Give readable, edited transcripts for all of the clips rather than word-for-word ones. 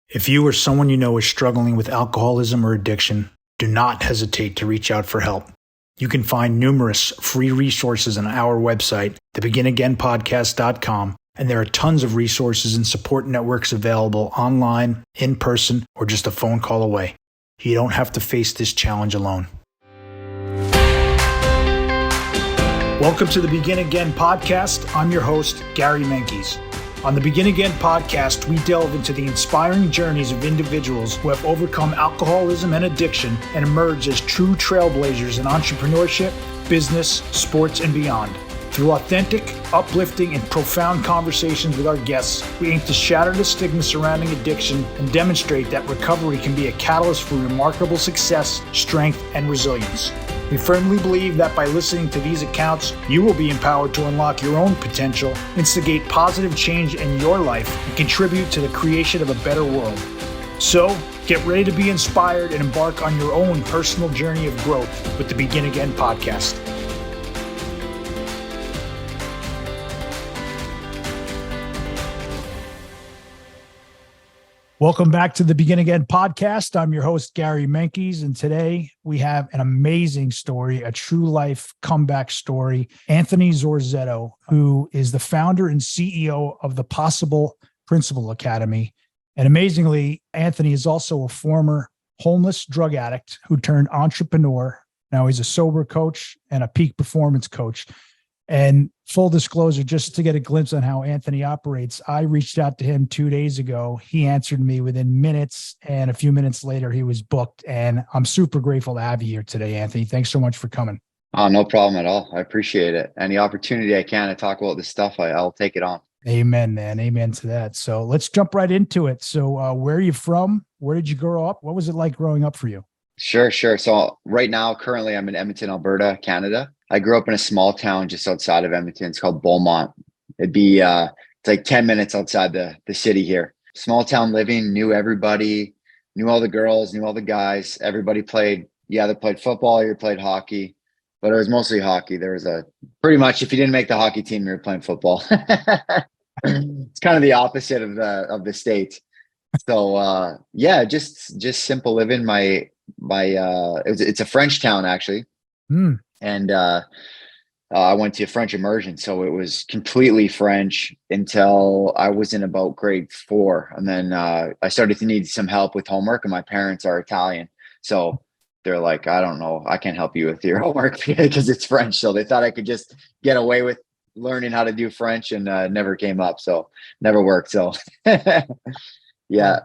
If you or someone you know is struggling with alcoholism or addiction, do not hesitate to reach out for help. You can find numerous free resources on our website, thebeginagainpodcast.com, and there are tons of resources and support networks available online, in person, or just a phone call away. You don't have to face this challenge alone. Welcome to the Begin Again podcast. I'm your host, Gary Menkes. On the Begin Again podcast, we delve into the inspiring journeys of individuals who have overcome alcoholism and addiction and emerged as true trailblazers in entrepreneurship, business, sports, and beyond. Through authentic, uplifting, and profound conversations with our guests, we aim to shatter the stigma surrounding addiction and demonstrate that recovery can be a catalyst for remarkable success, strength, and resilience. We firmly believe that by listening to these accounts, you will be empowered to unlock your own potential, instigate positive change in your life, and contribute to the creation of a better world. So, get ready to be inspired and embark on your own personal journey of growth with the Begin Again podcast. Welcome back to the Begin Again podcast. I'm your host, Gary Menkes, and today we have an amazing story, a true life comeback story. Anthony Zorzetto, who is the founder and CEO of the Possible Principal Academy. And amazingly, Anthony is also a former homeless drug addict who turned entrepreneur. Now he's a sober coach and a peak performance coach. And full disclosure, just to get a glimpse on how Anthony operates, I reached out to him 2 days ago. He answered me within minutes, and a few minutes later, he was booked. And I'm super grateful to have you here today, Anthony. Thanks so much for coming. Oh, no problem at all. I appreciate it. Any opportunity I can to talk about this stuff, I'll take it on. Amen, man. Amen to that. So let's jump right into it. So where are you from? Where did you grow up? What was it like growing up for you? Sure. So right now, currently, I'm in Edmonton, Alberta, Canada. I grew up in a small town just outside of Edmonton. It's called Beaumont. It'd be it's like 10 minutes outside the city here. Small town living, knew everybody, knew all the girls, knew all the guys. Everybody played, you either played football or you played hockey, but it was mostly hockey. There was pretty much, if you didn't make the hockey team, you were playing football. It's kind of the opposite of the States. So just simple living. It's a French town actually. And I went to French immersion, so it was completely French until I was in about grade 4, and then I started to need some help with homework. And my parents are Italian, so they're like, "I don't know, I can't help you with your homework because it's French." So they thought I could just get away with learning how to do French, and never came up, so never worked. So yeah,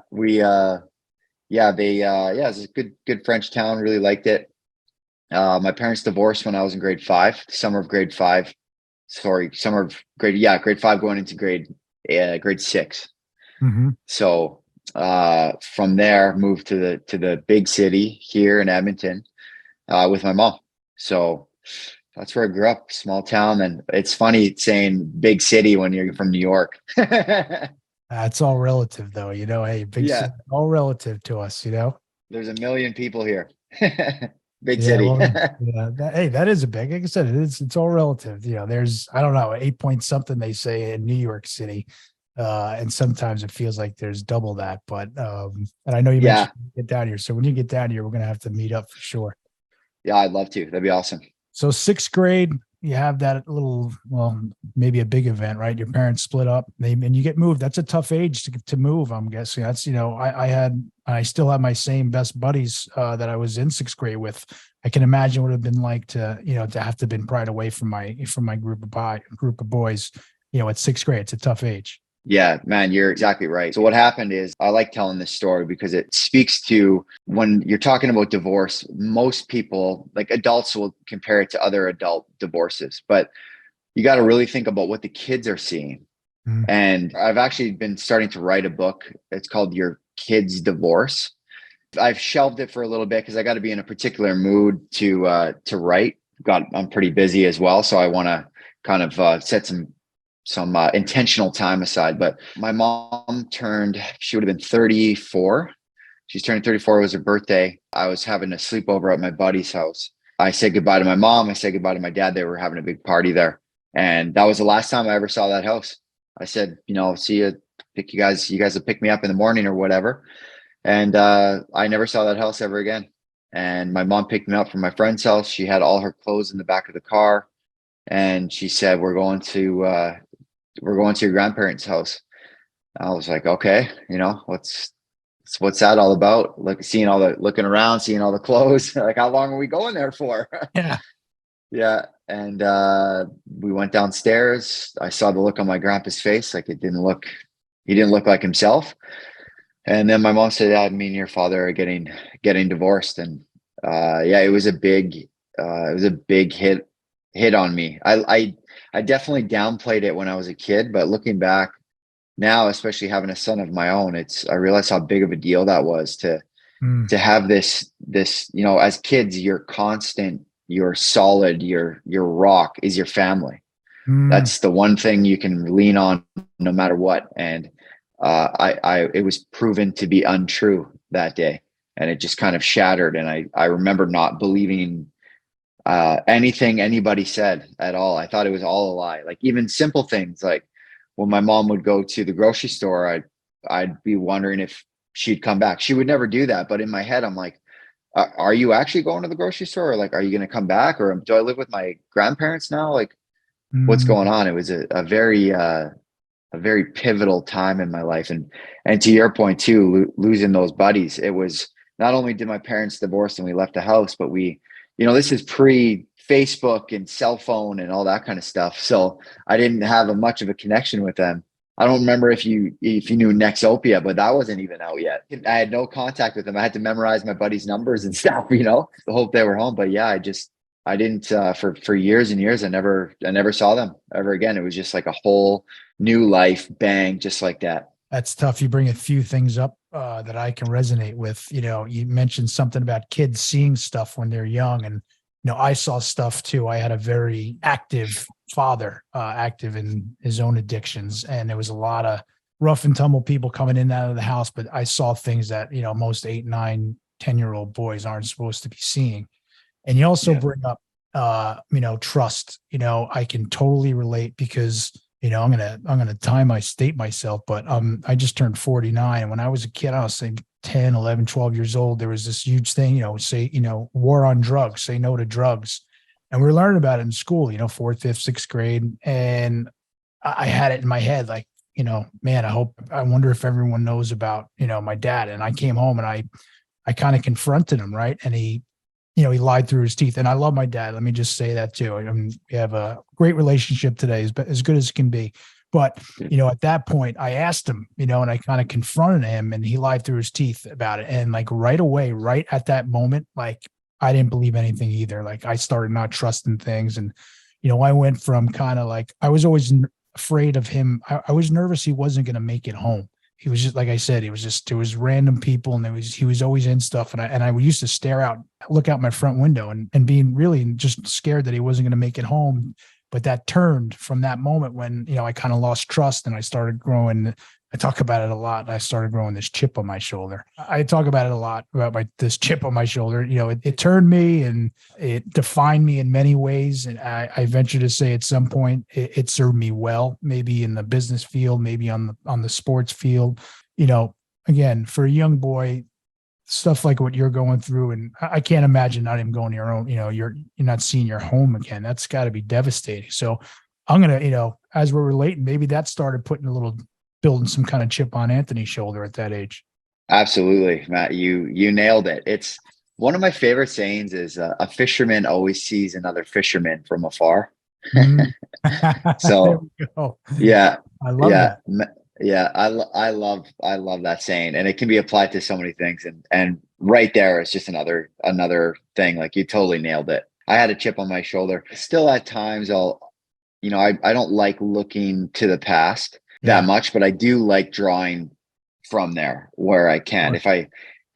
it's a good French town. Really liked it. My parents divorced when I was in grade 5, summer of grade 5 going into grade 6. Mm-hmm. So from there moved to the big city here in Edmonton with my mom. So that's where I grew up, small town. And it's funny saying big city when you're from New York. It's all relative though, hey, big city, all relative to us, There's 1 million people here. Big yeah, city. That is a big, like I said, it's all relative. There's, I don't know, 8 point something they say in New York City. And sometimes it feels like there's double that, but, and I know you mentioned get down here. So when you get down here, we're going to have to meet up for sure. Yeah, I'd love to. That'd be awesome. So 6th grade, you have that little, maybe a big event, right? Your parents split up and you get moved. That's a tough age to move. I'm guessing that's, I still have my same best buddies that I was in 6th grade with. I can imagine what it would have been like to have to been pried away from my group of boys, at 6th grade. It's a tough age. Yeah, man, you're exactly right. So what happened is, I like telling this story because it speaks to when you're talking about divorce, most people, like adults, will compare it to other adult divorces, but you got to really think about what the kids are seeing. Mm. And I've actually been starting to write a book. It's called Your Kid's Divorce. I've shelved it for a little bit because I got to be in a particular mood to write. I'm pretty busy as well, so I want to kind of set some intentional time aside. But my mom she would have been 34. She's turning 34. It was her birthday. I was having a sleepover at my buddy's house. I said goodbye to my mom. I said goodbye to my dad. They were having a big party there. And that was the last time I ever saw that house. I said, see you you guys will pick me up in the morning or whatever. And I never saw that house ever again. And my mom picked me up from my friend's house. She had all her clothes in the back of the car, and she said, "We're going to your grandparents' house." I was like, "Okay, what's that all about?" Looking around, seeing all the clothes. Like, how long are we going there for? Yeah. Yeah. And we went downstairs. I saw the look on my grandpa's face. Like, he didn't look like himself. And then my mom said, "Yeah, me and your father are getting divorced." And yeah, it was a big hit on me. I definitely downplayed it when I was a kid, but looking back now, especially having a son of my own, I realized how big of a deal that was to have this, as kids, your constant, your solid, your rock is your family. That's the one thing you can lean on no matter what. And it was proven to be untrue that day, and it just kind of shattered. And I remember not believing anything anybody said at all. I thought it was all a lie. Like, even simple things, like when my mom would go to the grocery store, I'd be wondering if she'd come back. She would never do that, but in my head, I'm like, are you actually going to the grocery store? Or, like, are you going to come back? Or do I live with my grandparents now? Like, what's going on? It was a very pivotal time in my life. And to your point too, losing those buddies, it was, not only did my parents divorce and we left the house, but this is pre Facebook and cell phone and all that kind of stuff. So I didn't have much of a connection with them. I don't remember if you knew Nexopia, but that wasn't even out yet. I had no contact with them. I had to memorize my buddies' numbers and stuff, to hope they were home. But yeah, I didn't for years and years. I never saw them ever again. It was just like a whole new life, bang, just like that. That's tough. You bring a few things up that I can resonate with. You mentioned something about kids seeing stuff when they're young, and I saw stuff too. I had a very active father, active in his own addictions, and there was a lot of rough and tumble people coming in and out of the house. But I saw things that most 8, 9, 10-year-old boys aren't supposed to be seeing. And you also bring up, trust. I can totally relate because, I'm gonna state myself, but I just turned 49. And when I was a kid, I was saying 10, 11, 12 years old, there was this huge thing, war on drugs, say no to drugs. And we were learning about it in school, 4th, 5th, 6th grade. And I had it in my head, like, man, I wonder if everyone knows about, my dad. And I came home and I kind of confronted him. Right. And he lied through his teeth. And I love my dad. Let me just say that too. We have a great relationship today, as good as it can be. But, at that point I asked him, and I kind of confronted him, and he lied through his teeth about it. And like right away, right at that moment, like I didn't believe anything either. Like I started not trusting things. And, I went from kind of like, I was always afraid of him. I was nervous he wasn't going to make it home. He was just, like I said, there was random people, and he was always in stuff. And I used to look out my front window and being really just scared that he wasn't going to make it home. But that turned from that moment when, I kind of lost trust, and I started growing. I talk about it a lot. I started growing this chip on my shoulder. I talk about it a lot about this chip on my shoulder. It turned me, and it defined me in many ways. And I venture to say at some point it served me well, maybe in the business field, maybe on the sports field. Again, for a young boy, stuff like what you're going through, and I can't imagine not even going to your own, you're not seeing your home again. That's got to be devastating. So I'm going to, as we're relating, maybe that started building some kind of chip on Anthony's shoulder at that age. Absolutely, Matt. You nailed it. It's one of my favorite sayings is a fisherman always sees another fisherman from afar. So yeah, I love that. Yeah, I love that saying, and it can be applied to so many things. And right there, it's just another thing. Like, you totally nailed it. I had a chip on my shoulder. Still, at times, I don't like looking to the past that much, but I do like drawing from there where I can.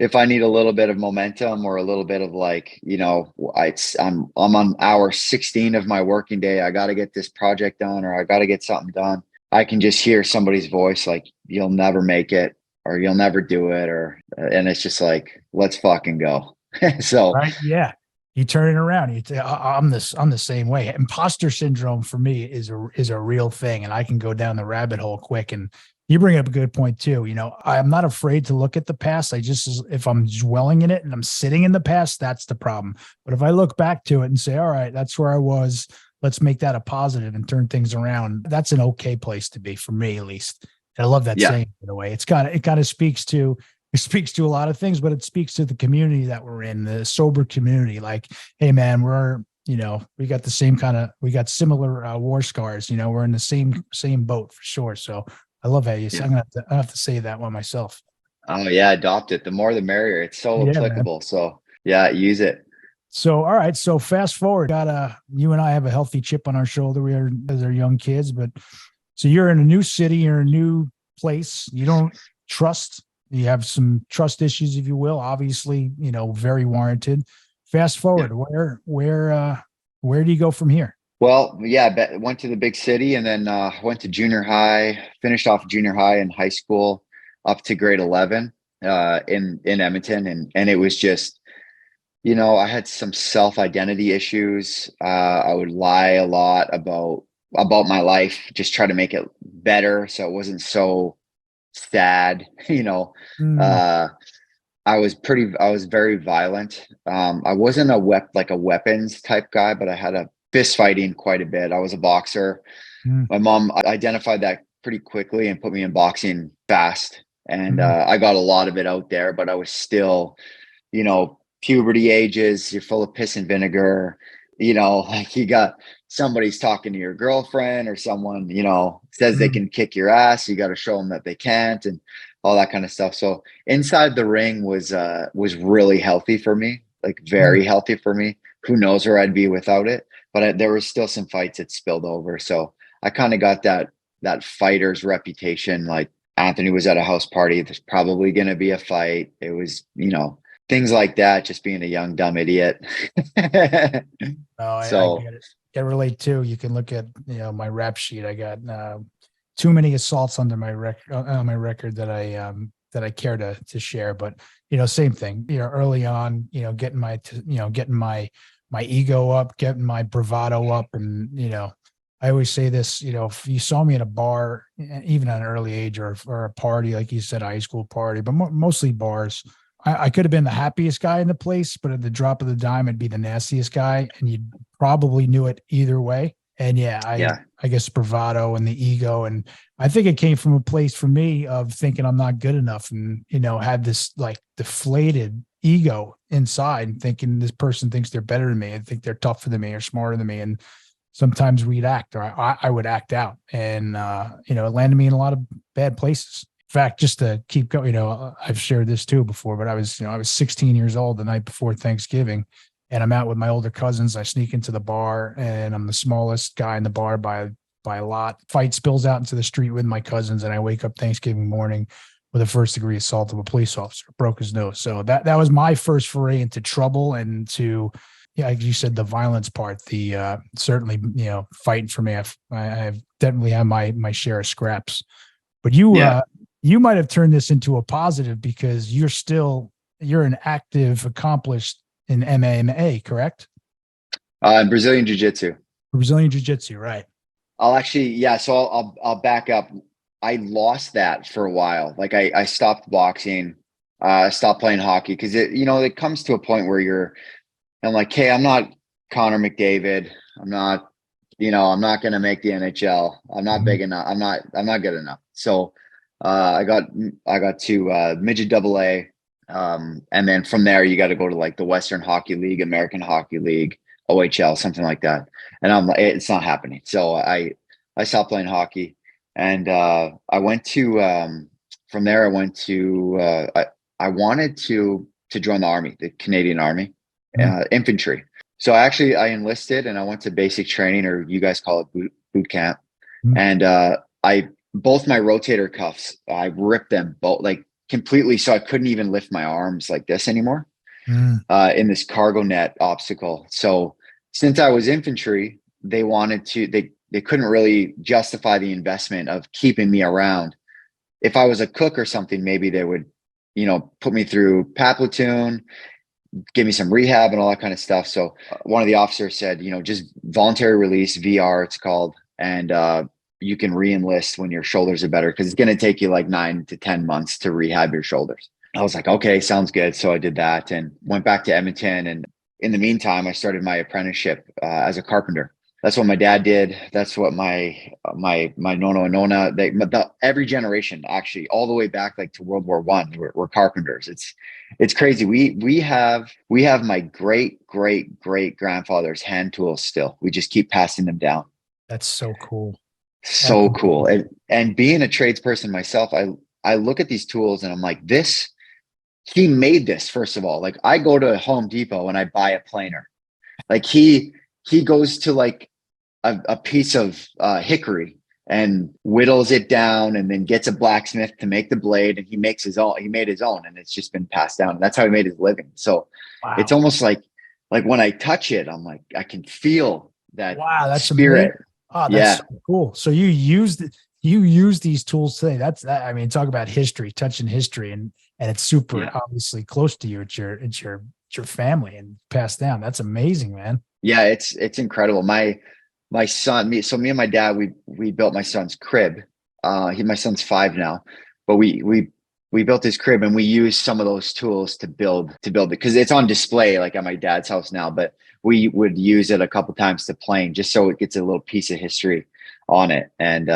If I need a little bit of momentum, or a little bit of like, I'm on hour 16 of my working day. I got to get this project done, or I got to get something done. I can just hear somebody's voice, like, you'll never make it, or you'll never do it. And it's just like, let's fucking go. So, right. Yeah. You turn it around. I'm the same way. Imposter syndrome for me is a real thing. And I can go down the rabbit hole quick. And You bring up a good point too. I'm not afraid to look at the past. If I'm dwelling in it and I'm sitting in the past, that's the problem. But if I look back to it and say, all right, that's where I was, let's make that a positive and turn things around. That's an okay place to be, for me at least. And I love that Yeah. saying, by the way. It kind of speaks to a lot of things, but it speaks to the community that we're in, the sober community. Like, hey man, we got similar war scars. We're in the same boat for sure. So I love how you say. Yeah. I have to say that one myself. Oh yeah, adopt it. The more the merrier. It's so Yeah, man. applicable. So yeah, use it. So, all right. So fast forward, you and I have a healthy chip on our shoulder. We are as our young kids, but so you're in a new city, you're in a new place. You don't trust. You have some trust issues, if you will. Obviously, very warranted. Fast forward, where do you go from here? Well, yeah, went to the big city and then went to junior high, finished off junior high and high school up to grade 11 in Edmonton. And it was just, I had some self-identity issues. I would lie a lot about my life, just try to make it better so it wasn't so sad. Mm, Uh, I was very violent. I wasn't like a weapons type guy, but I had a fist fighting quite a bit. I was a boxer. mm, My mom identified that pretty quickly and put me in boxing fast. And mm, I got a lot of it out there, but I was still, puberty ages, you're full of piss and vinegar, like you got somebody's talking to your girlfriend or someone, says they mm, can kick your ass. You got to show them that they can't and all that kind of stuff. So inside the ring was really healthy for me, like mm. very healthy for me. Who knows where I'd be without it? But there was still some fights that spilled over. So I kind of got that fighter's reputation. Like Anthony was at a house party, there's probably going to be a fight. It was, things like that, just being a young, dumb idiot. No, I So get it. Can relate too. You can look at my rap sheet. I got too many assaults under my record that I care to share. But same thing. Early on, getting my ego up, getting my bravado up, and I always say this. If you saw me in a bar, even at an early age, or a party, like you said, a high school party, but mostly bars. I could have been the happiest guy in the place, but at the drop of the dime, I'd be the nastiest guy, and you probably knew it either way. And yeah, yeah, I guess bravado and the ego, and I think it came from a place for me of thinking I'm not good enough, and had this like deflated ego inside, and thinking this person thinks they're better than me, and think they're tougher than me or smarter than me, and sometimes we'd act, or I would act out, and it landed me in a lot of bad places. In fact, just to keep going, I've shared this too before, but I was 16 years old the night before Thanksgiving, and I'm out with my older cousins. I sneak into the bar, and I'm the smallest guy in the bar by a lot. Fight spills out into the street with my cousins, and I wake up Thanksgiving morning with a first degree assault of a police officer, broke his nose. So that was my first foray into trouble, and to, yeah, like you said, the violence part, the certainly, fighting for me. I've definitely had my share of scraps, but yeah. you might have turned this into a positive because you're an active, accomplished in MMA, correct? Brazilian Jiu-Jitsu. Brazilian Jiu-Jitsu, right? I'll actually, yeah. So I'll back up. I lost that for a while. Like I stopped boxing, stopped playing hockey because it comes to a point where I'm like, hey, I'm not Connor McDavid. I'm not going to make the NHL. I'm not Mhm. big enough. I'm not good enough. So I got to midget double A. And then from there, you got to go to like the Western Hockey League, American Hockey League, OHL, something like that. And I'm like, it's not happening. So I stopped playing hockey, and I went to from there. I went to I wanted to join the army, the Canadian Army, Mhm. infantry. So I enlisted and I went to basic training, or you guys call it boot camp. Mhm. And I both my rotator cuffs, I ripped them both like completely, so I couldn't even lift my arms like this anymore Mhm. in this cargo net obstacle. So since I was infantry, they couldn't really justify the investment of keeping me around. If I was a cook or something, maybe they would, put me through PAP platoon, give me some rehab and all that kind of stuff. So one of the officers said, just voluntary release, VR, it's called, and you can re-enlist when your shoulders are better, because it's going to take you like 9 to 10 months to rehab your shoulders. I was like, okay, sounds good. So I did that and went back to Edmonton. And in the meantime, I started my apprenticeship as a carpenter. That's what my dad did. That's what my nono and nona, every generation, actually, all the way back like to World War I, were carpenters. It's crazy. We have my great grandfather's hand tools still. We just keep passing them down. That's so cool. So cool. And being a tradesperson myself, I look at these tools and I'm like, he made this, first of all. Like, I go to Home Depot and I buy a planer. Like, he goes to like a piece of hickory and whittles it down and then gets a blacksmith to make the blade, and he made his own, and it's just been passed down. And that's how he made his living. So wow. It's almost like when I touch it, I'm like, I can feel that. Wow, that's spirit. Amazing. Oh, that's so cool. So you use these tools today. I mean, talk about history, touching history, and it's super obviously close to you. It's your family and passed down. That's amazing, man. Yeah, it's incredible. My son, me and my dad, we built my son's crib. My son's 5 now, but we built his crib, and we used some of those tools to build it, because it's on display like at my dad's house now, but we would use it a couple times to plane, just so it gets a little piece of history on it. And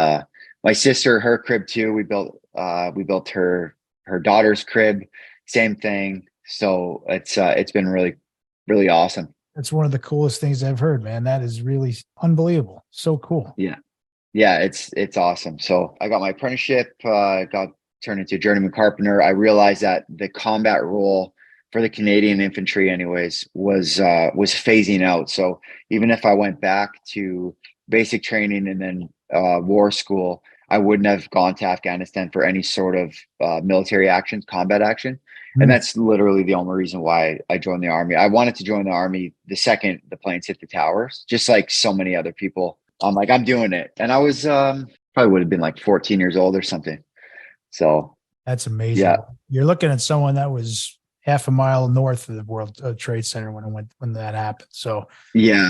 my sister, her crib too, we built her daughter's crib, same thing. So it's been really, really awesome. That's one of the coolest things I've heard, man. That is really unbelievable. So cool. Yeah. It's awesome. So I got my apprenticeship, got turned into a journeyman carpenter. I realized that the combat role for the Canadian infantry anyways was phasing out. So even if I went back to basic training and then war school, I wouldn't have gone to Afghanistan for any sort of military action, combat action. And that's literally the only reason why I joined the Army. I wanted to join the Army the second the planes hit the towers, just like so many other people. I'm like, I'm doing it. And I was probably would have been like 14 years old or something. So that's amazing. Yeah. You're looking at someone that was half a mile north of the World Trade Center when that happened. So yeah,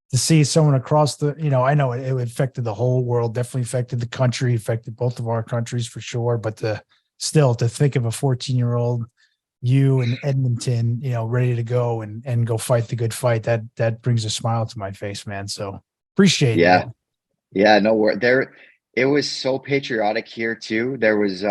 to see someone across the, I know it affected the whole world, definitely affected the country, affected both of our countries for sure. But to think of a 14-year-old, you in Edmonton, ready to go and go fight the good fight, that brings a smile to my face, man. So appreciate it. Man. Yeah, no worries. It was so patriotic here too. There was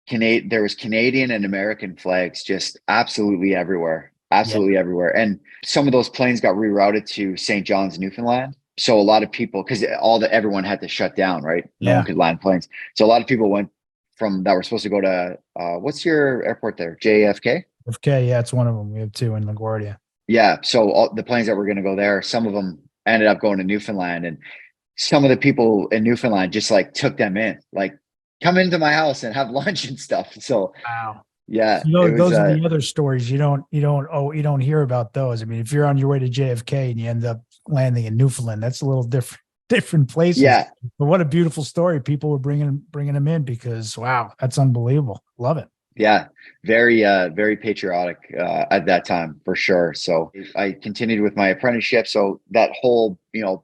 Canadian and American flags just absolutely everywhere. Everywhere. And some of those planes got rerouted to St. John's, Newfoundland. So a lot of people, because everyone had to shut down, right? No one could land planes. So a lot of people went that were supposed to go to what's your airport there? JFK? JFK, yeah, it's one of them. We have 2 in LaGuardia. Yeah. So all the planes that were going to go there, some of them ended up going to Newfoundland, and some of the people in Newfoundland just like took them in, like, come into my house and have lunch and stuff. So wow. Yeah. Those are the other stories you don't hear about those. I mean, if you're on your way to JFK and you end up landing in Newfoundland, that's a little different places. Yeah. But what a beautiful story. People were bringing them in because, wow, that's unbelievable. Love it. Yeah. Very, very patriotic at that time for sure. So I continued with my apprenticeship. So that whole,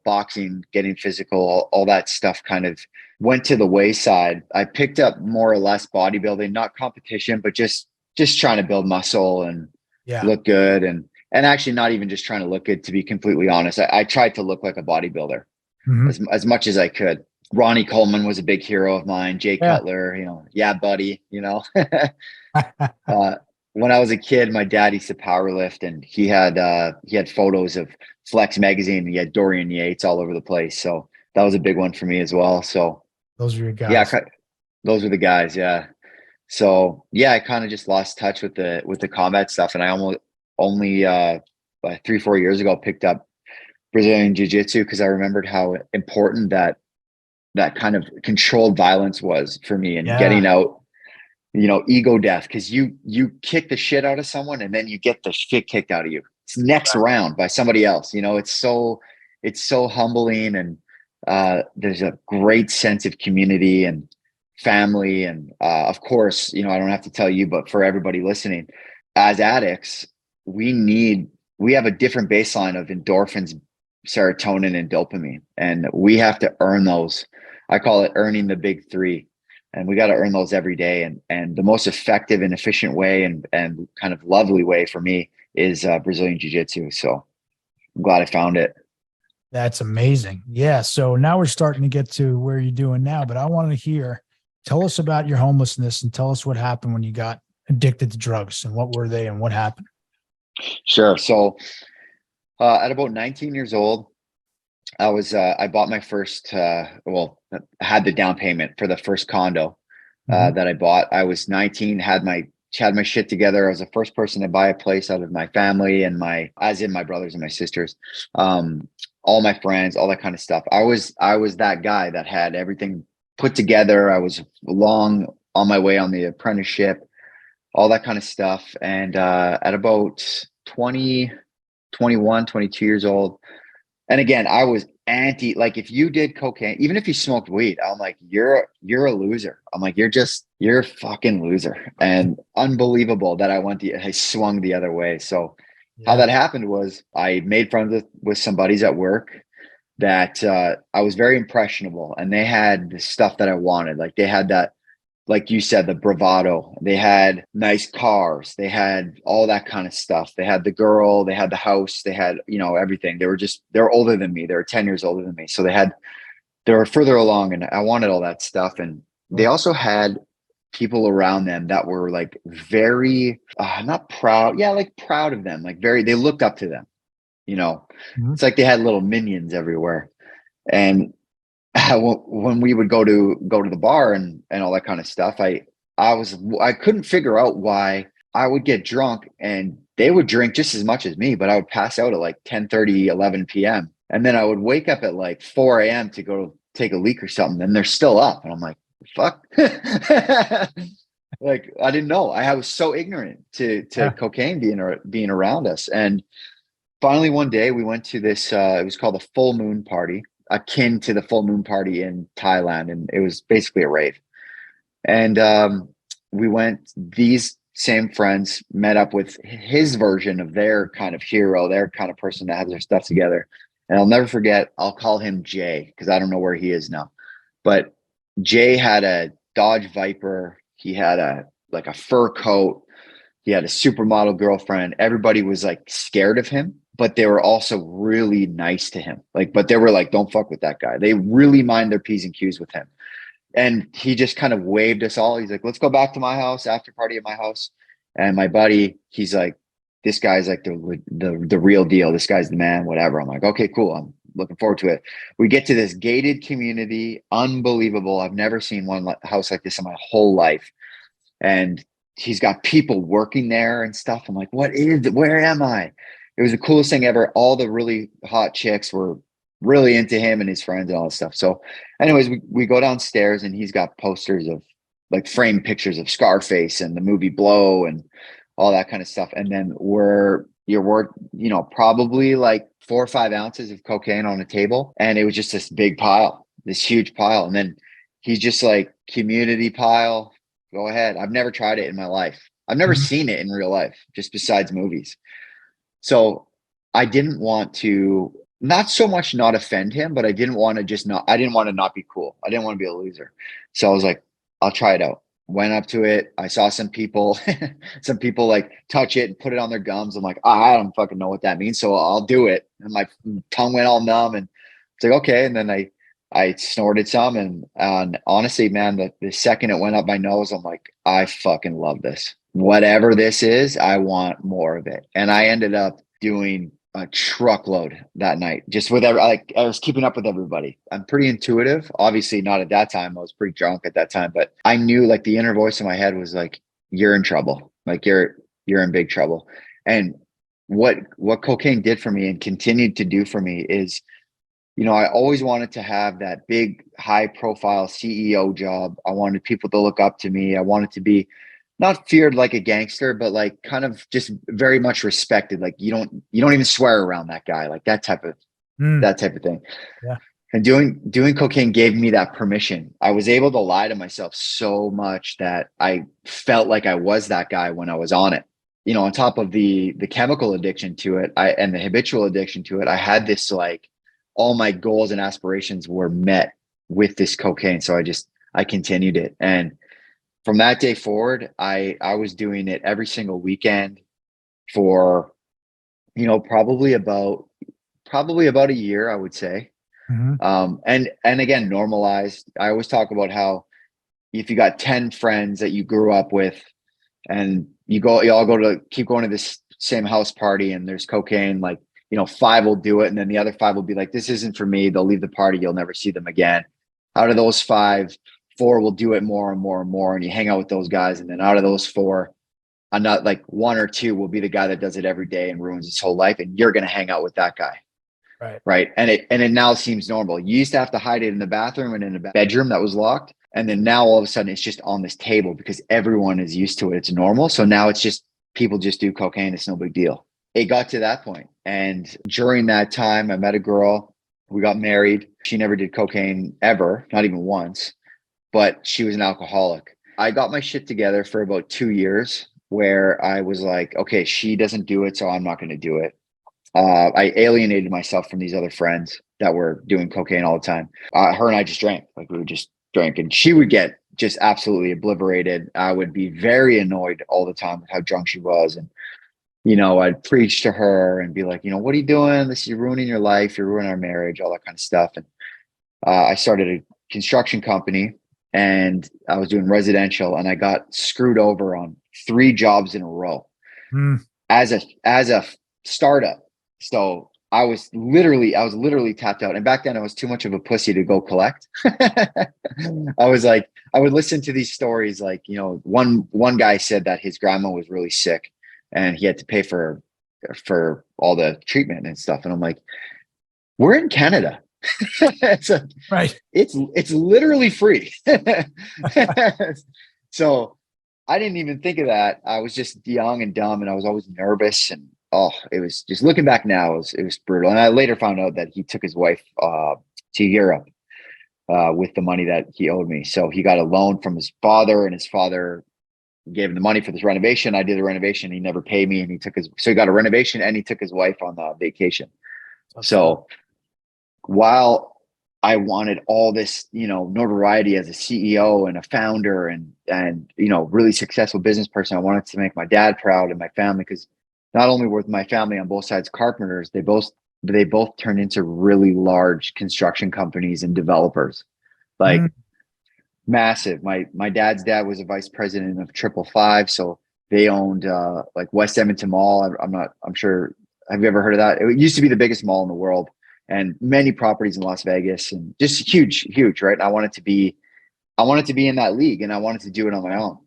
boxing, getting physical, all that stuff kind of went to the wayside. I picked up more or less bodybuilding, not competition, but just trying to build muscle and look good. And actually not even just trying to look good, to be completely honest. I tried to look like a bodybuilder as much as I could. Ronnie Coleman was a big hero of mine. Jay Cutler, buddy, when I was a kid, my dad used to power lift, and he had photos of Flex magazine. He had Dorian Yates all over the place. So that was a big one for me as well. So those were your guys. Yeah, those were the guys. Yeah. So yeah, I kind of just lost touch with the combat stuff, and I only 3-4 years ago picked up Brazilian Jiu-Jitsu, because I remembered how important that kind of controlled violence was for me, and getting out, ego death, because you kick the shit out of someone and then you get the shit kicked out of you. It's next round by somebody else. It's so humbling, and there's a great sense of community and family. And of course, I don't have to tell you, but for everybody listening, as addicts, we have a different baseline of endorphins, serotonin, and dopamine, and we have to earn those I call it earning the big three. And we got to earn those every day. And the most effective and efficient way and kind of lovely way for me is Brazilian Jiu-Jitsu. So I'm glad I found it. That's amazing. Yeah. So now we're starting to get to where you're doing now, but I want to hear, tell us about your homelessness and tell us what happened when you got addicted to drugs and what were they and what happened. Sure. So at about 19 years old, I bought my first, had the down payment for the first condo that I bought. I was 19, had my shit together. I was the first person to buy a place out of my family and as in my brothers and my sisters, all my friends, all that kind of stuff. I was that guy that had everything put together. I was long on my way on the apprenticeship, all that kind of stuff. And at about 20, 21, 22 years old, and again, I was like, if you did cocaine, even if you smoked weed, I'm like, you're a loser. I'm like, you're a fucking loser. And unbelievable that I swung the other way. So how that happened was I made friends with some buddies at work that I was very impressionable, and they had the stuff that I wanted. Like they had that, like you said, the bravado. They had nice cars. They had all that kind of stuff. They had the girl, they had the house, they had, everything. They were older than me. They were 10 years older than me. So they were further along, and I wanted all that stuff. And they also had people around them that were like very, not proud. Yeah. Like proud of them. Like they looked up to them, it's like they had little minions everywhere. And when we would go to the bar and all that kind of stuff, I couldn't figure out why I would get drunk and they would drink just as much as me, but I would pass out at like 10:30, 11 p.m. And then I would wake up at like 4 a.m. to go take a leak or something. And they're still up. And I'm like, fuck. Like, I didn't know. I was so ignorant to cocaine being around us. And finally, one day we went to this, it was called the full moon party, akin to the full moon party in Thailand. And it was basically a rave. And we went, these same friends met up with his version of their kind of hero, their kind of person that has their stuff together. And I'll never forget, I'll call him Jay because I don't know where he is now. But Jay had a Dodge Viper. He had a fur coat. He had a supermodel girlfriend. Everybody was like scared of him, but they were also really nice to him. But they were like, don't fuck with that guy. They really mind their P's and Q's with him. And he just kind of waved us all. He's like, let's go back to my house, after party at my house. And my buddy, he's like, this guy's like the real deal. This guy's the man, whatever. I'm like, okay, cool. I'm looking forward to it. We get to this gated community. Unbelievable. I've never seen one house like this in my whole life. And he's got people working there and stuff. I'm like, where am I? It was the coolest thing ever. All the really hot chicks were really into him and his friends and all that stuff. So anyways, we go downstairs and he's got posters of like framed pictures of Scarface and the movie Blow and all that kind of stuff. And then we're probably like 4 or 5 ounces of cocaine on a table. And it was just this big pile, this huge pile. And then he's just like, community pile, go ahead. I've never tried it in my life. I've never seen it in real life, just besides movies. So I didn't want to, not so much not offend him, but I didn't want to not be cool. I didn't want to be a loser. So I was like, I'll try it out. Went up to it. I saw some people like touch it and put it on their gums. I'm like, I don't fucking know what that means. So I'll do it. And my tongue went all numb and it's like, okay. And then I snorted some and honestly, man, the second it went up my nose, I'm like, I fucking love this. Whatever this is, I want more of it. And I ended up doing a truckload that night, just I was keeping up with everybody. I'm pretty intuitive, obviously not at that time. I was pretty drunk at that time, but I knew like the inner voice in my head was like, you're in trouble. Like you're in big trouble. And what cocaine did for me and continued to do for me is, I always wanted to have that big, high profile CEO job. I wanted people to look up to me. I wanted to be not feared like a gangster, but like kind of just very much respected. Like you don't even swear around that guy, like that type of thing. Yeah. And doing cocaine gave me that permission. I was able to lie to myself so much that I felt like I was that guy when I was on it. On top of the chemical addiction to it, and the habitual addiction to it, I had this like all my goals and aspirations were met with this cocaine. So I continued it. And from that day forward, I was doing it every single weekend for, probably about a year, I would say. Mm-hmm. And again, normalized. I always talk about how if you got 10 friends that you grew up with and you all keep going to this same house party and there's cocaine, like, 5 will do it. And then the other 5 will be like, this isn't for me. They'll leave the party. You'll never see them again. Out of those 5, 4 will do it more and more and more. And you hang out with those guys. And then out of those 4, not like 1 or 2 will be the guy that does it every day and ruins his whole life. And you're going to hang out with that guy. Right. Right. And it now seems normal. You used to have to hide it in the bathroom and in a bedroom that was locked. And then now all of a sudden it's just on this table because everyone is used to it. It's normal. So now it's just people just do cocaine. It's no big deal. It got to that point. And during that time, I met a girl. We got married. She never did cocaine ever, not even once, but she was an alcoholic. I got my shit together for about 2 years where I was like, okay, she doesn't do it, so I'm not going to do it. I alienated myself from these other friends that were doing cocaine all the time. Her and I just drank, like we would just drink, and she would get just absolutely obliterated. I would be very annoyed all the time with how drunk she was. And, I'd preach to her and be like, what are you doing? This is ruining your life. You're ruining our marriage, all that kind of stuff. And I started a construction company and I was doing residential and I got screwed over on 3 jobs in a row as a startup. So I was literally tapped out. And back then I was too much of a pussy to go collect. I was like, I would listen to these stories. Like, one guy said that his grandma was really sick and he had to pay for all the treatment and stuff. And I'm like, we're in Canada. Right. It's literally free. So I didn't even think of that. I was just young and dumb and I was always nervous. And it was just looking back now, it was brutal. And I later found out that he took his wife to Europe with the money that he owed me. So he got a loan from his father, and his father gave him the money for this renovation. I did the renovation. He never paid me, and he got a renovation and he took his wife on the vacation. So while I wanted all this, notoriety as a CEO and a founder and really successful business person, I wanted to make my dad proud and my family, because not only were my family on both sides carpenters, they both turned into really large construction companies and developers, like massive. My dad's dad was a vice president of 555, so they owned like West Edmonton Mall. I'm sure. Have you ever heard of that? It used to be the biggest mall in the world, and many properties in Las Vegas, and just huge, right? And I wanted to be in that league, and I wanted to do it on my own.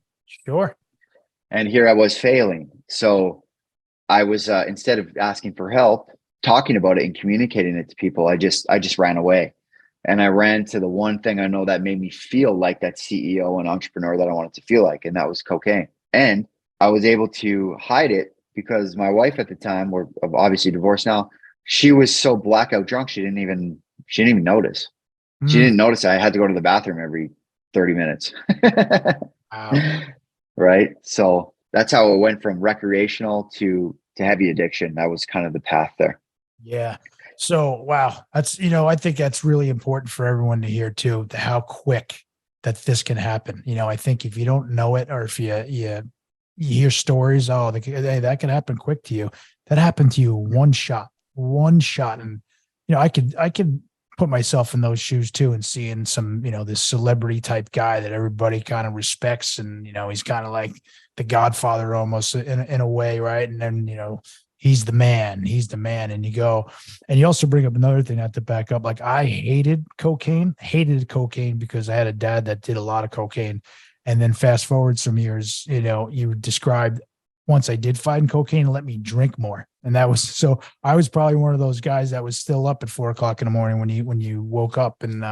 Sure. And here I was failing. So I was instead of asking for help, talking about it and communicating it to people, I just ran away. And I ran to the one thing I know that made me feel like that CEO and entrepreneur that I wanted to feel like, and that was cocaine. And I was able to hide it because my wife at the time, we're obviously divorced now, she was so blackout drunk she didn't even notice. She didn't notice I had to go to the bathroom every 30 minutes. Wow. Right. So that's how it went from recreational to heavy addiction. That was kind of the path there. Yeah. So, wow. That's, I think that's really important for everyone to hear too, how quick that this can happen. I think if you don't know it, or if you hear stories, hey, that can happen quick to you. That happened to you one shot. And, I could put myself in those shoes too, and seeing some, this celebrity type guy that everybody kind of respects. And, he's kind of like the Godfather almost in a way. Right. And then, he's the man. And you go, and you also bring up another thing, not to back up. Like, I hated cocaine because I had a dad that did a lot of cocaine. And then fast forward some years, you described, once I did find cocaine, let me drink more. And that was, so I was probably one of those guys that was still up at 4 o'clock in the morning when you woke up. And,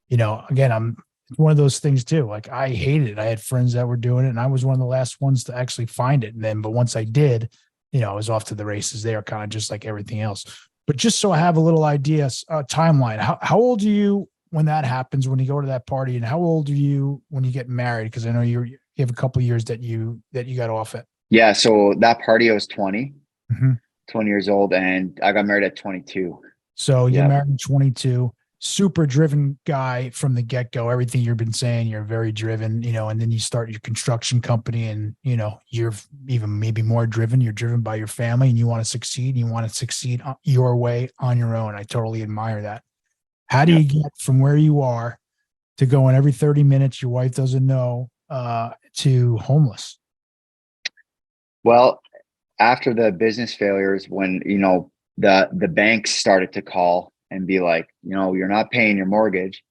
again, I'm one of those things too. Like, I hated it. I had friends that were doing it, and I was one of the last ones to actually find it. And then, but once I did, I was off to the races there, kind of just like everything else. But just so I have a little idea, timeline, how old are you when that happens, when you go to that party, and how old are you when you get married? Because I know you have a couple of years that you got off it. Yeah. So that party, I was 20 years old, and I got married at 22. So you're married at 22. super driven guy from the get-go. Everything you've been saying, you're very driven, and then you start your construction company and, you're even maybe more driven. You're driven by your family and you want to succeed. You want to succeed your way on your own. I totally admire that. How do you get from where you are to going every 30 minutes, your wife doesn't know, to homeless? Well, after the business failures, when, the banks started to call and be like, you're not paying your mortgage,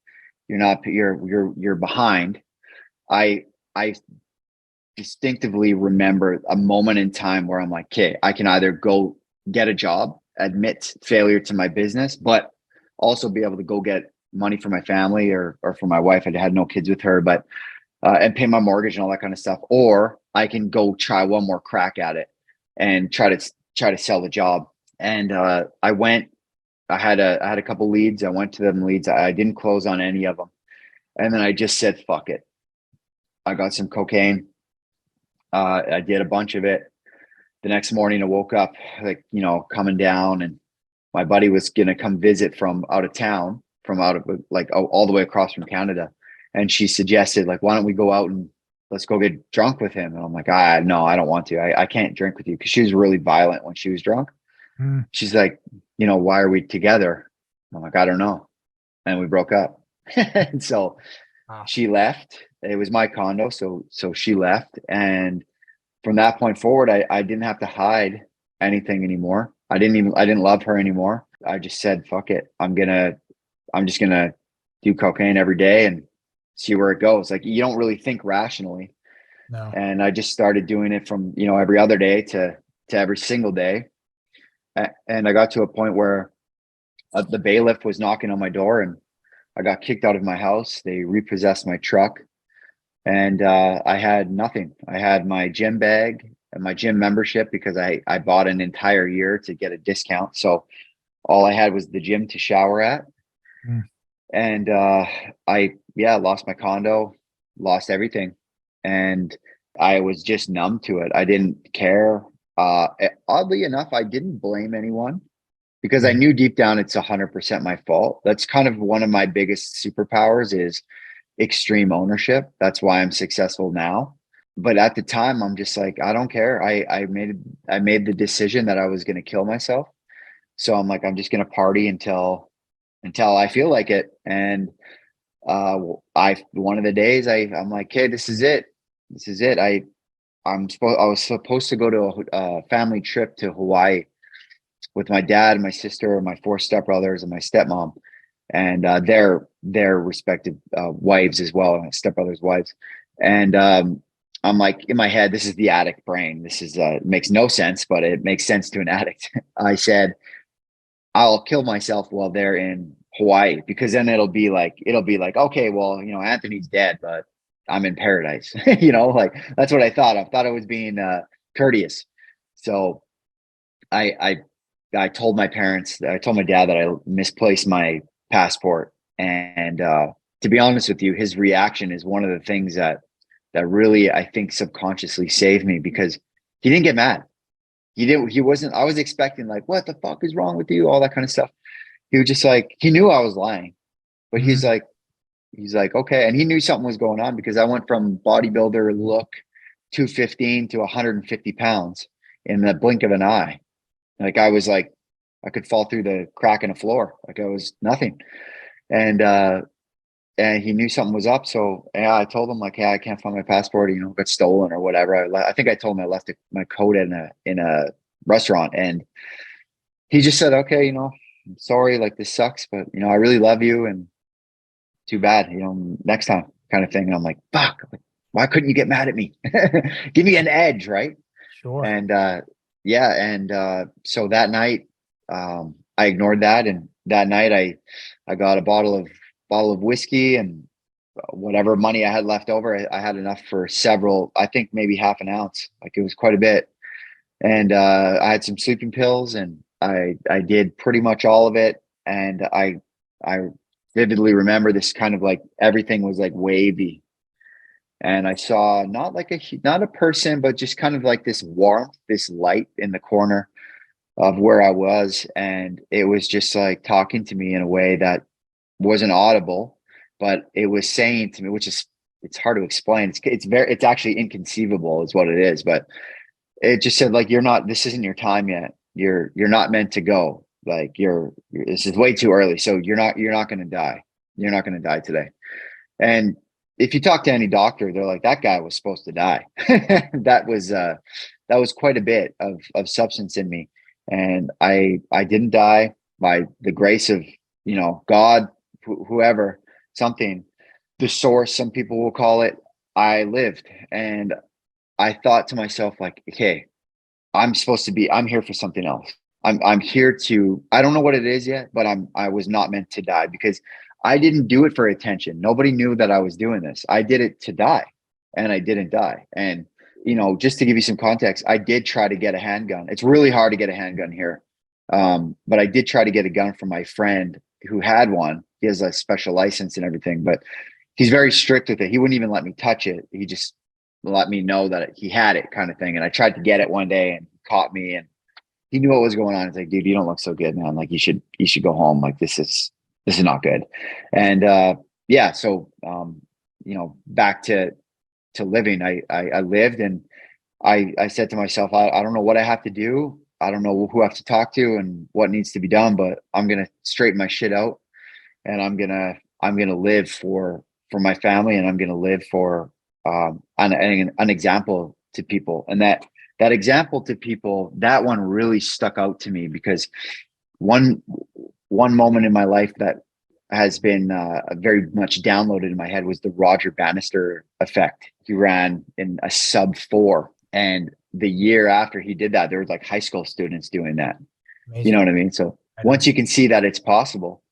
you're behind. I distinctively remember a moment in time where I'm like, okay, I can either go get a job, admit failure to my business, but also be able to go get money for my family or for my wife. I had no kids with her, but and pay my mortgage and all that kind of stuff. Or I can go try one more crack at it and try to sell the job. And I had a couple leads. I went to them leads. I didn't close on any of them. And then I just said, fuck it. I got some cocaine. I did a bunch of it. The next morning I woke up coming down, and my buddy was going to come visit from out of town, from out of all the way across from Canada. And she suggested, why don't we go out and let's go get drunk with him? And I'm like, no, I don't want to. I can't drink with you, because she was really violent when she was drunk. She's like, why are we together? I'm like, I don't know. And we broke up. And so she left. It was my condo. So she left. And from that point forward, I didn't have to hide anything anymore. I didn't love her anymore. I just said, fuck it. I'm just going to do cocaine every day and see where it goes. You don't really think rationally. No. And I just started doing it from, every other day to every single day. And I got to a point where the bailiff was knocking on my door, and I got kicked out of my house. They repossessed my truck, and I had nothing. I had my gym bag and my gym membership, because I bought an entire year to get a discount. So all I had was the gym to shower at. And I lost my condo, lost everything. And I was just numb to it. I didn't care. Oddly enough, I didn't blame anyone, because I knew deep down it's 100% my fault. That's kind of one of my biggest superpowers, is extreme ownership. That's why I'm successful now. But at the time, I'm just like, I don't care. I made the decision that I was going to kill myself. So I'm like, I'm just going to party until I feel like it. And one of the days I'm like, hey, this is it. I was supposed to go to a family trip to Hawaii with my dad and my sister and my 4 stepbrothers and my stepmom, and their respective wives as well, and my stepbrothers' wives. And I'm like, in my head, this is the addict brain. This is makes no sense, but it makes sense to an addict. I said, I'll kill myself while they're in Hawaii, because then it'll be like, okay, well, Anthony's dead, but I'm in paradise. That's what I thought. I thought I was being courteous. So I told my parents, I told my dad that I misplaced my passport. And to be honest with you, his reaction is one of the things that really, I think, subconsciously saved me, because he didn't get mad. He wasn't, I was expecting what the fuck is wrong with you? All that kind of stuff. He was just like, he knew I was lying, but he's like, okay. And he knew something was going on, because I went from bodybuilder look 215 to 150 pounds in the blink of an eye. I was like, I could fall through the crack in a floor. I was nothing. And he knew something was up. So I told him hey, I can't find my passport, got stolen or whatever. I think I told him I left my coat in a restaurant, and he just said, okay, I'm sorry, this sucks, but I really love you, and too bad, next time, kind of thing. And I'm like, fuck, why couldn't you get mad at me? Give me an edge, right? Sure. And so that night, I ignored that, and that night I got a bottle of whiskey, and whatever money I had left over, I had enough for several, I think maybe half an ounce. It was quite a bit. And I had some sleeping pills, and I did pretty much all of it. And I vividly remember this kind of everything was wavy. And I saw not a person, but just kind of this warmth, this light in the corner of where I was. And it was just talking to me in a way that wasn't audible, but it was saying to me, which is, it's hard to explain. It's actually inconceivable is what it is. But it just said, like, this isn't your time yet. You're not meant to go. Like this is way too early. So you're not going to die. You're not going to die today. And if you talk to any doctor, they're like, that guy was supposed to die. That was quite a bit of substance in me. And I didn't die by the grace of, God, whoever, something, the source, some people will call it. I lived. And I thought to myself, like, okay, I'm here for something else. I'm here to, I don't know what it is yet, but I was not meant to die, because I didn't do it for attention. Nobody knew that I was doing this. I did it to die, and I didn't die. And, just to give you some context, I did try to get a handgun. It's really hard to get a handgun here. But I did try to get a gun from my friend who had one. He has a special license and everything, but he's very strict with it. He wouldn't even let me touch it. He just let me know that he had it, kind of thing. And I tried to get it one day, and he caught me, and he knew what was going on. He's like, dude, you don't look so good, man. Like, you should go home. Like, this is not good. And so back to living, I lived, and I said to myself, I don't know what I have to do. I don't know who I have to talk to and what needs to be done, but I'm gonna straighten my shit out, and I'm gonna live for my family, and I'm gonna live for an example to people. And that example to people, that one really stuck out to me, because one moment in my life that has been very much downloaded in my head was the Roger Bannister effect. He ran in a sub 4, and the year after he did that, there was like high school students doing that. Amazing. You know what I mean? So once you can see that it's possible,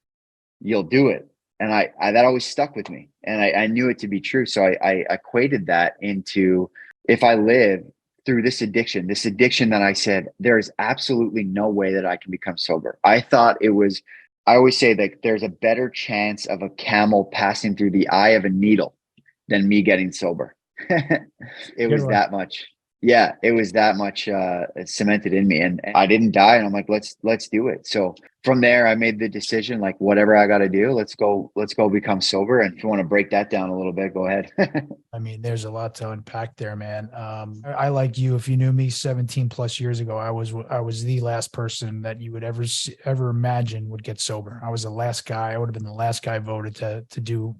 you'll do it. And I that always stuck with me, and I knew it to be true. So I equated that into, if I live through this addiction that I said, there is absolutely no way that I can become sober. I thought it was, I always say that there's a better chance of a camel passing through the eye of a needle than me getting sober. It was that much. Yeah, it was that much cemented in me, and I didn't die. And I'm like, let's do it. So from there, I made the decision, like, whatever I got to do, let's go become sober. And if you want to break that down a little bit, go ahead. I mean, there's a lot to unpack there, man. I like you. If you knew me 17 plus years ago, I was the last person that you would ever imagine would get sober. I was the last guy. I would have been the last guy voted to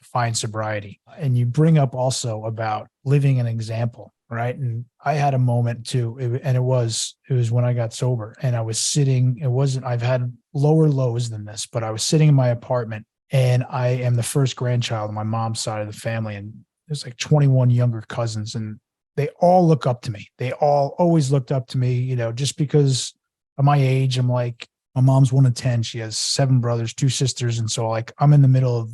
find sobriety. And you bring up also about living an example, right? And I had a moment too, and it was when I got sober, and I was sitting. I've had lower lows than this, but I was sitting in my apartment, and I am the first grandchild on my mom's side of the family, and there's like 21 younger cousins, and they all look up to me. They all always looked up to me, just because of my age. I'm like, my mom's one of 10. She has 7 brothers, 2 sisters, and so, like, I'm in the middle of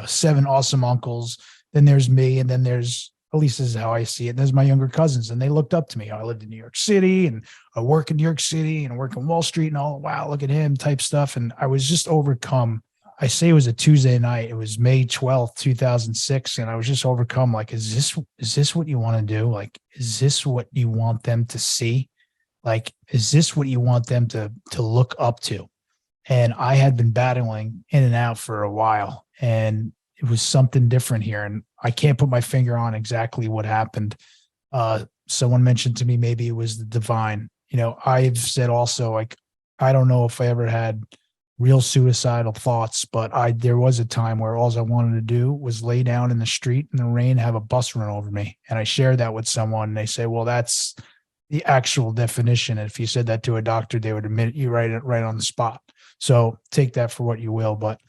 7 awesome uncles. Then there's me, and then there's, at least this is how I see it, there's my younger cousins, and they looked up to me. I lived in New York City, and I work in New York City, and I work on Wall Street, and all, wow, look at him type stuff. And I was just overcome. I say it was a Tuesday night. It was May 12th, 2006. And I was just overcome. Like, is this what you want to do? Like, is this what you want them to see? Like, is this what you want them to look up to? And I had been battling in and out for a while, and it was something different here. And I can't put my finger on exactly what happened. Someone mentioned to me, maybe it was the divine. I've said also, like, I don't know if I ever had real suicidal thoughts, but there was a time where all I wanted to do was lay down in the street in the rain, have a bus run over me. And I shared that with someone, and they say, well, that's the actual definition. And if you said that to a doctor, they would admit you right on the spot. So take that for what you will. But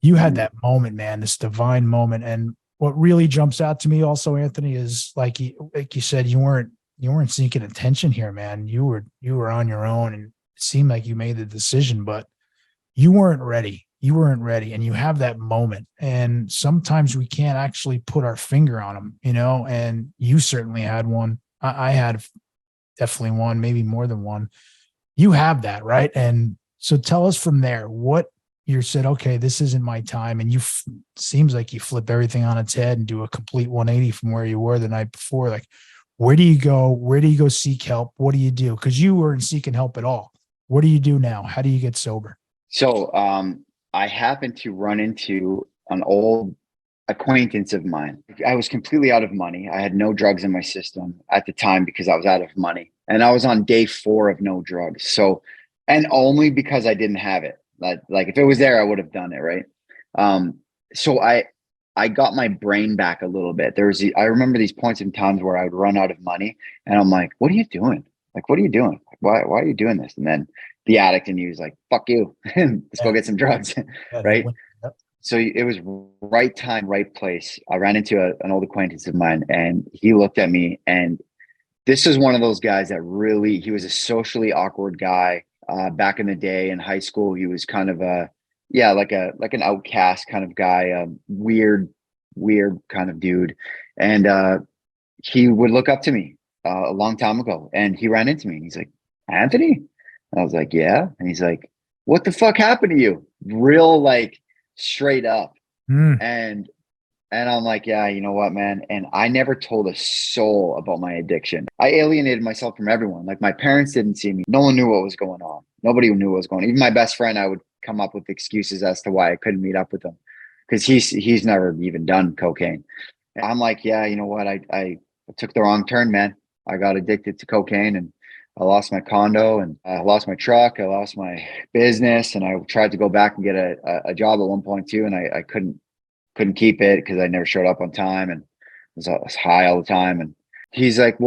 you had that moment, man, this divine moment. And what really jumps out to me also, Anthony, is like you said, you weren't seeking attention here, man. You were on your own, and it seemed like you made the decision, but you weren't ready. And you have that moment. And sometimes we can't actually put our finger on them, and you certainly had one. I had definitely one, maybe more than one. You have that, right? And so tell us from there, what you said, okay, this isn't my time. And seems like you flip everything on its head and do a complete 180 from where you were the night before. Like, where do you go? Where do you go seek help? What do you do? Because you weren't seeking help at all. What do you do now? How do you get sober? So I happened to run into an old acquaintance of mine. I was completely out of money. I had no drugs in my system at the time because I was out of money. And I was on day 4 of no drugs. So, and only because I didn't have it. Like if it was there, I would have done it. Right. So I got my brain back a little bit. I remember these points in times where I would run out of money and I'm like, what are you doing? Like, what are you doing? Why are you doing this? And then the addict in you is like, fuck you. Let's go get some drugs. Right. Yep. So it was right time, right place. I ran into an old acquaintance of mine and he looked at me, and this is one of those guys that really, he was a socially awkward guy. Back in the day in high school, he was kind of like an outcast kind of guy, weird kind of dude. And he would look up to me a long time ago, and he ran into me and he's like, Anthony? And I was like, yeah. And he's like, what the fuck happened to you? Real, like, straight up. And I'm like, yeah, you know what, man? And I never told a soul about my addiction. I alienated myself from everyone. Like, my parents didn't see me. No one knew what was going on. Nobody knew what was going on. Even my best friend, I would come up with excuses as to why I couldn't meet up with him because he's never even done cocaine. And I'm like, yeah, you know what? I took the wrong turn, man. I got addicted to cocaine, and I lost my condo, and I lost my truck. I lost my business, and I tried to go back and get a job at one point too, and I couldn't keep it because I never showed up on time and was high all the time. And he's like,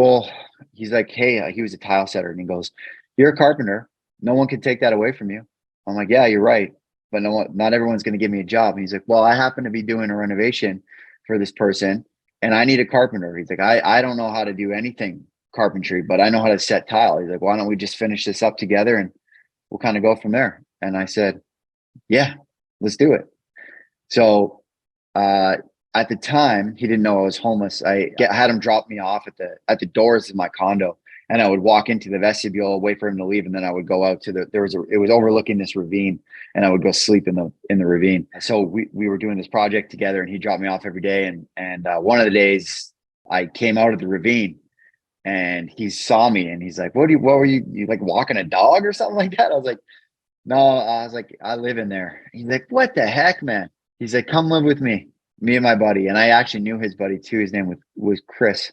hey, he was a tile setter, and he goes, you're a carpenter. No one can take that away from you. I'm like, yeah, you're right. But not everyone's going to give me a job. And he's like, well, I happen to be doing a renovation for this person, and I need a carpenter. He's like, I don't know how to do anything carpentry, but I know how to set tile. He's like, why don't we just finish this up together and we'll kind of go from there. And I said, yeah, let's do it. So at the time, he didn't know I was homeless. I had him drop me off at the doors of my condo, and I would walk into the vestibule, wait for him to leave, and then I would go out to it was overlooking this ravine, and I would go sleep in the ravine. So we were doing this project together, and he dropped me off every day. And one of the days I came out of the ravine, and he saw me, and he's like, what were you like, walking a dog or something like that? I was like, no. I was like, I live in there. He's like, what the heck, man? He's like, come live with me and my buddy. And I actually knew his buddy too. His name was Chris.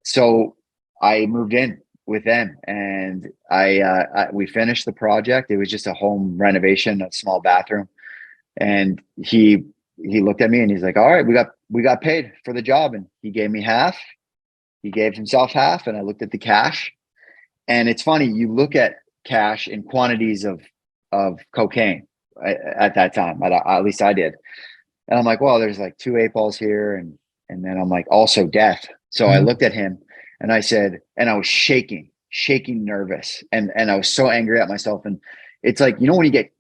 So I moved in with them, and we finished the project. It was just a home renovation, a small bathroom. And he looked at me and he's like, all right, we got paid for the job. And he gave me half. He gave himself half, and I looked at the cash. And it's funny, you look at cash in quantities of cocaine at that time. At least I did. And I'm like, well, there's like 2 8 balls here. And then I'm like, also death. So I looked at him and I said, and I was shaking, nervous. And I was so angry at myself. And it's like, you know, when you get,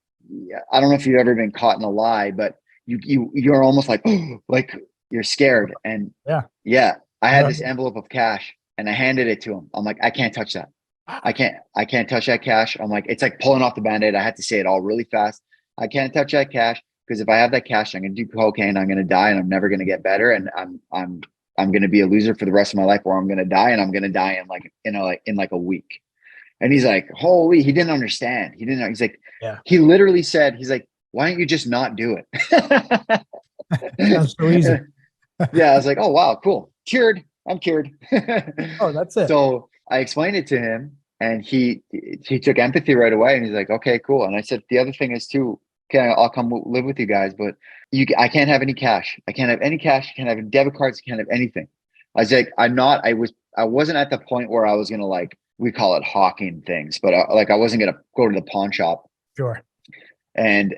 I don't know if you've ever been caught in a lie, but you're almost like, like you're scared. And yeah, I had this envelope of cash, and I handed it to him. I'm like, I can't touch that. I can't touch that cash. I'm like, it's like pulling off the Band-Aid. I had to say it all really fast. I can't touch that cash, because if I have that cash, I'm going to do cocaine. I'm going to die, and I'm never going to get better. And I'm going to be a loser for the rest of my life, or I'm going to die, and I'm going to die in like a week. And he's like, holy, he didn't understand. He didn't know. He's like, he literally said, he's like, why don't you just not do it? Sounds so easy. Yeah. I was like, oh, wow, cool. Cured. I'm cured. Oh, that's it. So I explained it to him, and he took empathy right away, and he's like, okay, cool. And I said, the other thing is too, okay, I'll come live with you guys, but I can't have any cash. I can't have any cash. I can't have debit cards. I can't have anything. I was like, I wasn't at the point where I was going to, like, we call it hawking things, but I wasn't going to go to the pawn shop. Sure. And,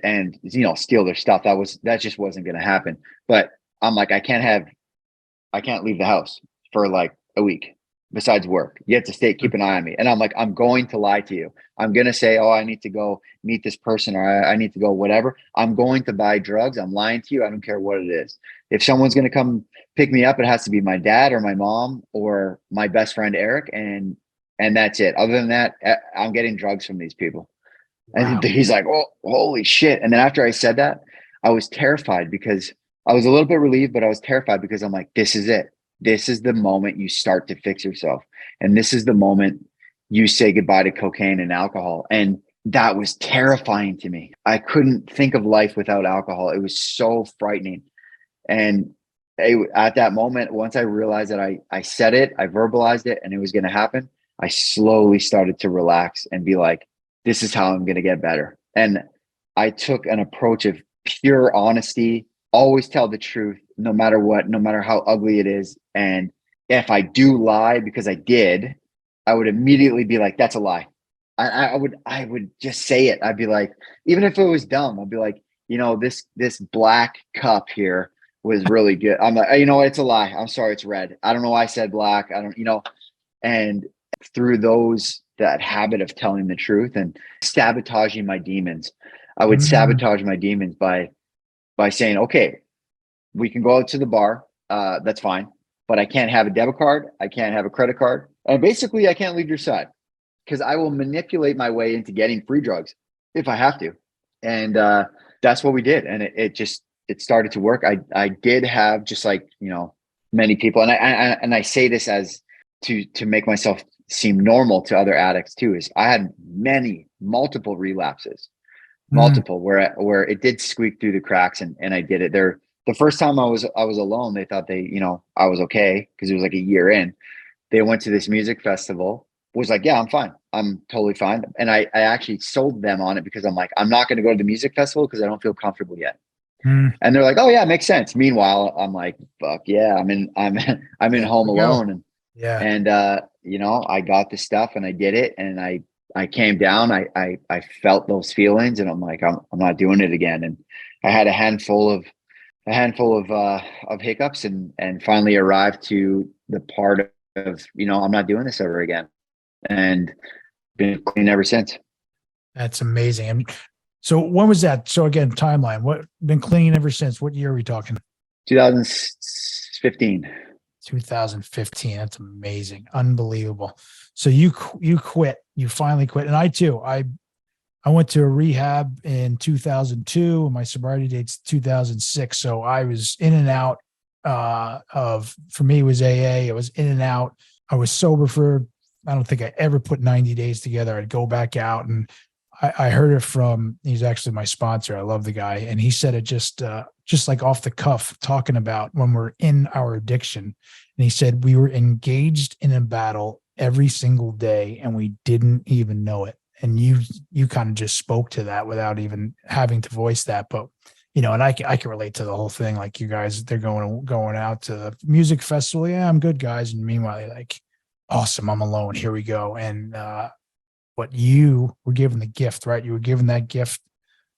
steal their stuff. That just wasn't going to happen. But I'm like, I can't leave the house for like a week besides work. You have to keep an eye on me. And I'm like, I'm going to lie to you. I'm going to say, oh, I need to go meet this person, or I need to go whatever. I'm going to buy drugs. I'm lying to you. I don't care what it is. If someone's going to come pick me up, it has to be my dad or my mom or my best friend, Eric. And that's it. Other than that, I'm getting drugs from these people. Wow. And he's like, oh, holy shit. And then after I said that, I was terrified, because I was a little bit relieved, but I was terrified, because I'm like, this is it. This is the moment you start to fix yourself. And this is the moment you say goodbye to cocaine and alcohol. And that was terrifying to me. I couldn't think of life without alcohol. It was so frightening. And at that moment, once I realized that I said it, I verbalized it, and it was going to happen, I slowly started to relax and be like, this is how I'm going to get better. And I took an approach of pure honesty, always tell the truth, no matter what, no matter how ugly it is. And if I do lie, because I did, I would immediately be like, that's a lie. I would just say it. I'd be like, even if it was dumb, I'd be like, this black cup here was really good. I'm like, it's a lie. I'm sorry, it's red. I don't know why I said black. I don't, and through that habit of telling the truth and sabotaging my demons, I would sabotage my demons by saying, okay, we can go out to the bar. That's fine, but I can't have a debit card. I can't have a credit card. And basically I can't leave your side, because I will manipulate my way into getting free drugs if I have to. And that's what we did. And it started to work. I did have, just like, many people, and I say this as to make myself seem normal to other addicts too, is I had multiple relapses, multiple where it did squeak through the cracks, and I did it there. The first time I was alone, they thought I was okay, because it was like a year in. They went to this music festival, was like, yeah, I'm fine. I'm totally fine. And I actually sold them on it, because I'm like, I'm not going to go to the music festival because I don't feel comfortable yet. And they're like, oh yeah, it makes sense. Meanwhile, I'm like, fuck yeah, I'm in Home Alone. And I got the stuff and I did it, and I came down, I felt those feelings, and I'm like, I'm not doing it again. And I had a handful of hiccups, and finally arrived to the part of, I'm not doing this ever again, and been clean ever since. That's amazing. And so when was that? So again, timeline, what been clean ever since? What year are we talking? 2015. 2015. That's amazing. Unbelievable. So you quit, you finally quit. And I too, I went to a rehab in 2002 and my sobriety date's 2006. So I was in and out for me, it was AA. It was in and out. I was sober for, I don't think I ever put 90 days together. I'd go back out, and I heard it from, he's actually my sponsor. I love the guy. And he said it just like off the cuff, talking about when we're in our addiction. And he said, we were engaged in a battle every single day and we didn't even know it. And you kind of just spoke to that without even having to voice that. But, and I can relate to the whole thing. Like, you guys, they're going out to the music festival. Yeah, I'm good, guys. And meanwhile, you're like, awesome, I'm alone. Here we go. And, but you were given the gift, right? You were given that gift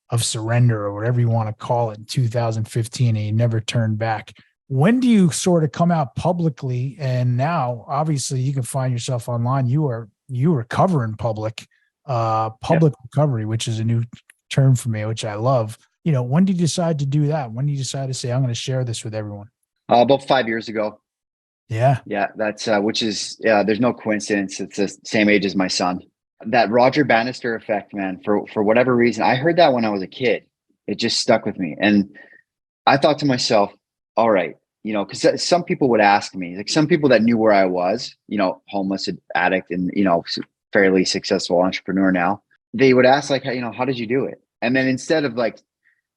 of surrender, or whatever you want to call it, in 2015, and you never turned back. When do you sort of come out publicly? And now, obviously, you can find yourself online. You recover in public recovery, which is a new term for me, which I love. When did you decide to do that? When did you decide to say, I'm going to share this with everyone? About 5 years ago. Yeah. That's which is, there's no coincidence. It's the same age as my son. That Roger Bannister effect, man, for whatever reason, I heard that when I was a kid. It just stuck with me. And I thought to myself, all right, because some people would ask me, like some people that knew where I was, homeless, addict, and, fairly successful entrepreneur now, they would ask, like, how did you do it? And then instead of like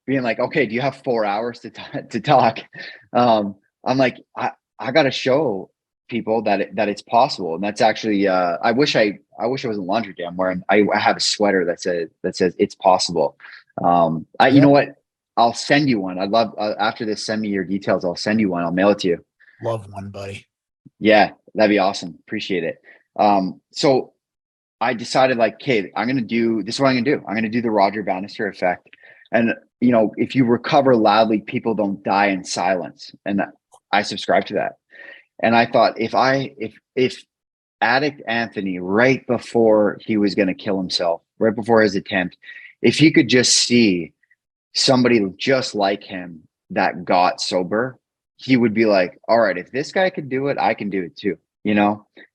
being like, okay, do you have 4 hours to talk? I'm like, I got to show people that it's possible. And that's actually, I wish I wasn't laundry day. I'm wearing, I have a sweater that says it's possible. You know what? I'll send you one. I'd love, after this, send me your details. I'll send you one. I'll mail it to you. Love one, buddy. Yeah, that'd be awesome. Appreciate it. So I decided, like, okay, I'm going to do, this is what I'm going to do. I'm going to do the Roger Bannister effect. And, if you recover loudly, people don't die in silence. And I subscribe to that. And I thought, if addict Anthony, right before he was going to kill himself, right before his attempt, if he could just see somebody just like him that got sober, he would be like, all right, if this guy could do it, I can do it too,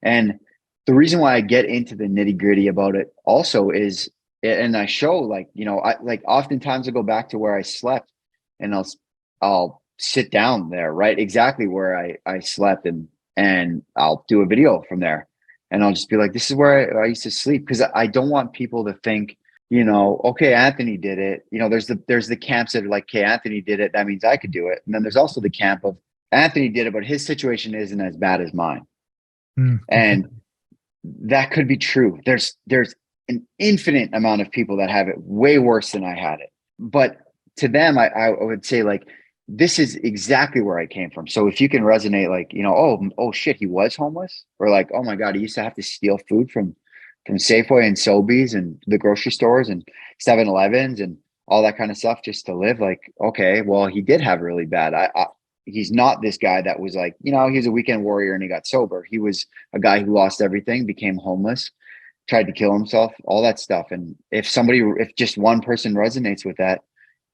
And the reason why I get into the nitty gritty about it also is, and I show, like, I oftentimes I go back to where I slept, and I'll sit down there, right exactly where I slept, and I'll do a video from there, and I'll just be like, this is where I used to sleep, because I don't want people to think okay, Anthony did it. There's the camps that are like, okay, Anthony did it. That means I could do it. And then there's also the camp of Anthony did it, but his situation isn't as bad as mine. Okay. And that could be true. There's an infinite amount of people that have it way worse than I had it. But to them, I would say like, this is exactly where I came from. So if you can resonate, like, oh shit, he was homeless, or like, oh my God, he used to have to steal food from Safeway and Sobeys and the grocery stores and 7-Elevens and all that kind of stuff just to live. Like, okay, well, he did have really bad. He's not this guy that was like, he was a weekend warrior and he got sober. He was a guy who lost everything, became homeless, tried to kill himself, all that stuff. And if just one person resonates with that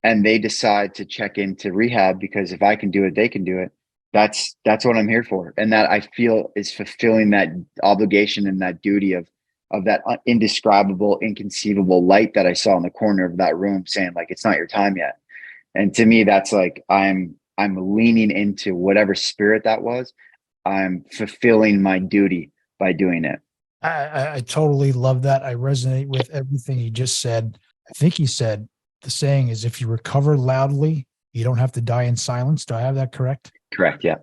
and they decide to check into rehab, because if I can do it, they can do it. That's what I'm here for. And that I feel is fulfilling that obligation and that duty of that indescribable, inconceivable light that I saw in the corner of that room saying like, it's not your time yet. And to me, that's like, I'm leaning into whatever spirit that was. I'm fulfilling my duty by doing it. I totally love that. I resonate with everything he just said. I think he said the saying is, if you recover loudly, you don't have to die in silence. Do I have that correct? Correct. Yeah.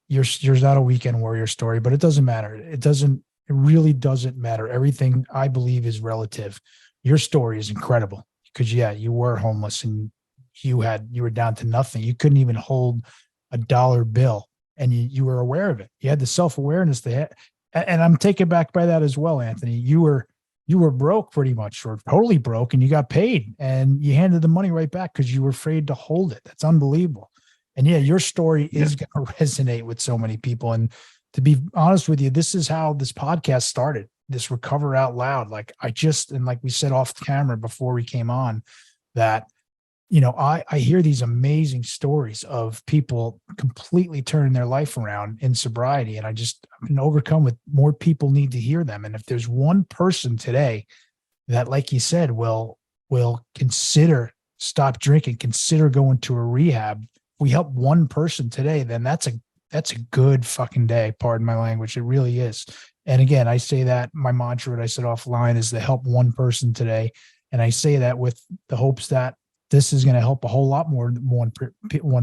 Yours not a weekend warrior story, but it doesn't matter. It really doesn't matter. Everything I believe is relative. Your story is incredible because you were homeless and you were down to nothing. You couldn't even hold a dollar bill and you were aware of it. You had the self-awareness and I'm taken back by that as well, Anthony. You were broke pretty much, or totally broke, and you got paid and you handed the money right back because you were afraid to hold it. That's unbelievable. And your story is going to resonate with so many people. And to be honest with you, this is how this podcast started, this Recover Out Loud. Like like we said off camera before we came on, that, I hear these amazing stories of people completely turning their life around in sobriety. And I've been overcome with more people need to hear them. And if there's one person today that, like you said, will consider stop drinking, consider going to a rehab, we help one person today, then that's a good fucking day. Pardon my language. It really is. And again, I say that my mantra that I said offline is to help one person today. And I say that with the hopes that this is going to help a whole lot more than one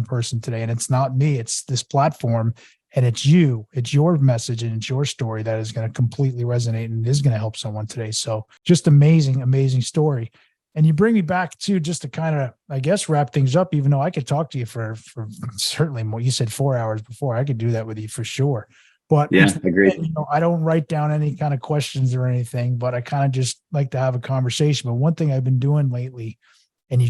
person today. And it's not me, it's this platform, and it's your message and it's your story that is going to completely resonate and is going to help someone today. So just amazing, amazing story. And you bring me back to just to kind of, I guess, wrap things up, even though I could talk to you for certainly more. You said 4 hours before. I could do that with you for sure. But yeah, agreed. I don't write down any kind of questions or anything, but I kind of just like to have a conversation. But one thing I've been doing lately, and you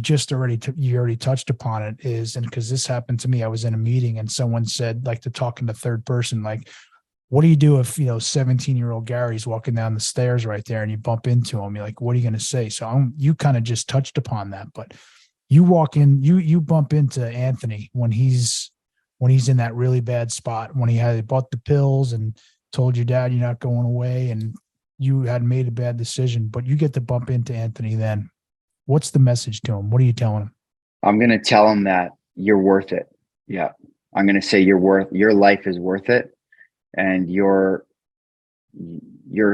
already touched upon it, is, and because this happened to me, I was in a meeting and someone said, like, to talk in the third person, like, what do you do if 17-year-old Gary's walking down the stairs right there and you bump into him? You're like, what are you going to say? So you kind of just touched upon that, but you walk in, you bump into Anthony when he's in that really bad spot, when he bought the pills and told your dad you're not going away and you had made a bad decision, but you get to bump into Anthony then. What's the message to him? What are you telling him? I'm going to tell him that you're worth it. Yeah. I'm going to say your life is worth it. And your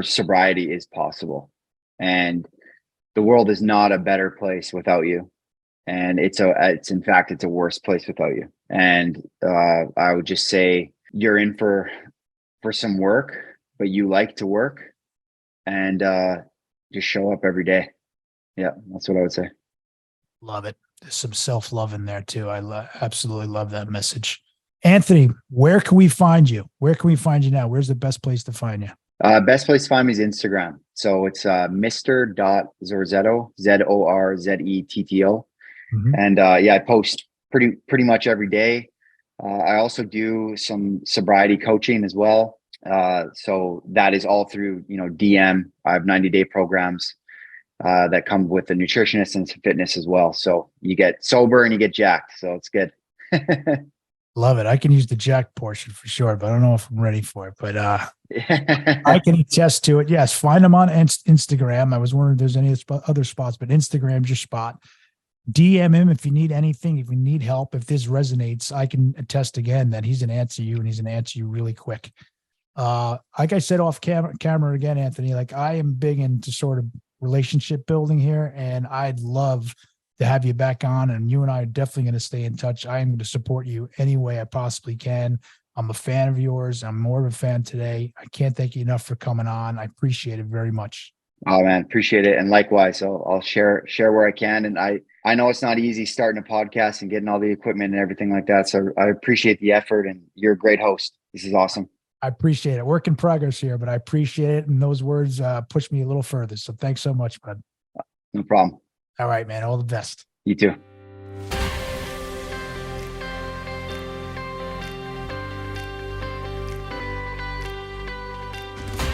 sobriety is possible. And the world is not a better place without you. And it's in fact, it's a worse place without you. And I would just say you're in for some work, but you like to work, and just show up every day. Yeah, that's what I would say. Love it. There's some self-love in there too. I absolutely love that message. Anthony, where can we find you? Where can we find you now? Where's the best place to find you? Best place to find me is Instagram. So it's Mr.Zorzetto, Zorzetto. Mm-hmm. And I post pretty much every day. I also do some sobriety coaching as well. So that is all through, DM. I have 90-day programs that come with the nutritionist and some fitness as well. So you get sober and you get jacked. So it's good. Love it. I can use the jack portion for sure, but I don't know if I'm ready for it. But I can attest to it. Yes, find them on Instagram. I was wondering if there's any other spots, but Instagram's your spot. DM him if you need anything, if you need help, if this resonates. I can attest again that he's an answer you, and he's an answer you really quick. Like I said off camera again, Anthony, like I am big into sort of relationship building here, and I'd love to have you back on, and you and I are definitely going to stay in touch. I am going to support you any way I possibly can. I'm a fan of yours. I'm more of a fan today. I can't thank you enough for coming on. I appreciate it very much. Oh man, appreciate it. And likewise, I'll share where I can. And I know it's not easy starting a podcast and getting all the equipment and everything like that. So I appreciate the effort, and you're a great host. This is awesome. I appreciate it. Work in progress here, but I appreciate it. And those words push me a little further. So thanks so much, bud. No problem. All right, man. All the best. You too.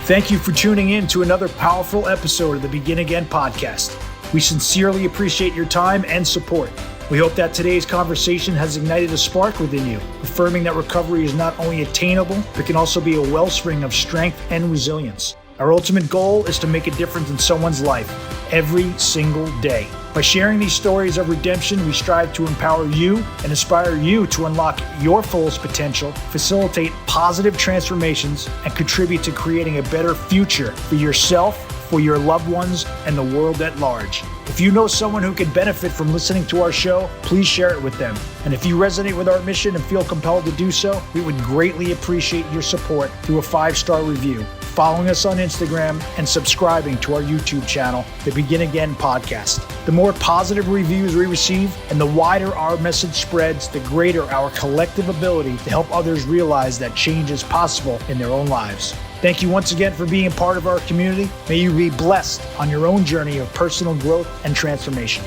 Thank you for tuning in to another powerful episode of the Begin Again podcast. We sincerely appreciate your time and support. We hope that today's conversation has ignited a spark within you, affirming that recovery is not only attainable, but can also be a wellspring of strength and resilience. Our ultimate goal is to make a difference in someone's life every single day. By sharing these stories of redemption, we strive to empower you and inspire you to unlock your fullest potential, facilitate positive transformations, and contribute to creating a better future for yourself, for your loved ones, and the world at large. If you know someone who could benefit from listening to our show, please share it with them. And if you resonate with our mission and feel compelled to do so, we would greatly appreciate your support through a 5-star review, following us on Instagram, and subscribing to our YouTube channel, The Begin Again Podcast. The more positive reviews we receive and the wider our message spreads, the greater our collective ability to help others realize that change is possible in their own lives. Thank you once again for being part of our community. May you be blessed on your own journey of personal growth and transformation.